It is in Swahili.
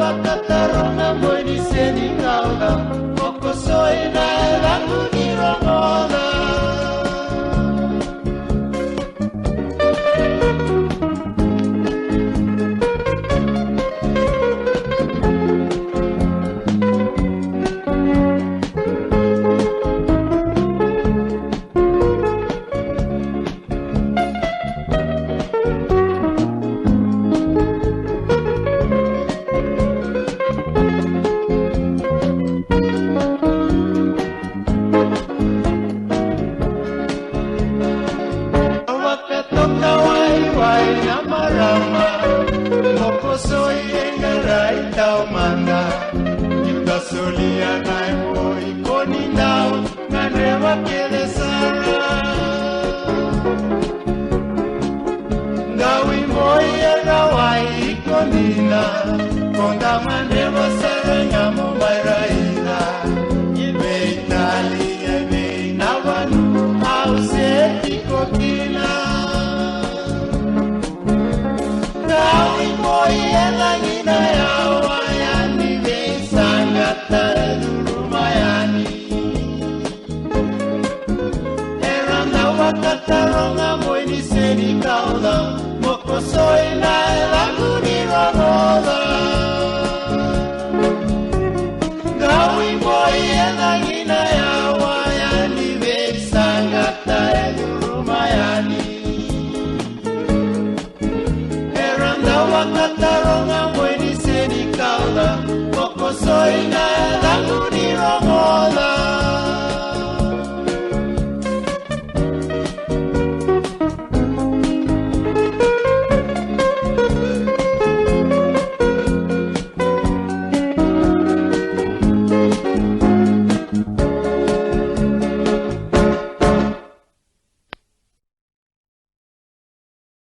wakataronga mweni seni kauda Moko soy na elangu ni rongola Soy engarai tau manda Yuda solia nai moi konindau Nganewa kele sara Ngawi moi erawai konina Konda manewa sara nyamu bairaida Ibe itali ebe nawanu Au seti kokina Ngawi moi elangina ya wayani Besangata durumayani Eranda wakataronga moini seni kaula Moko soy na elangu ni rongola Ngawi moi elangina ya wayani Besangata durumayani wakataronga mweni seni kaula Moko soy na elangu ni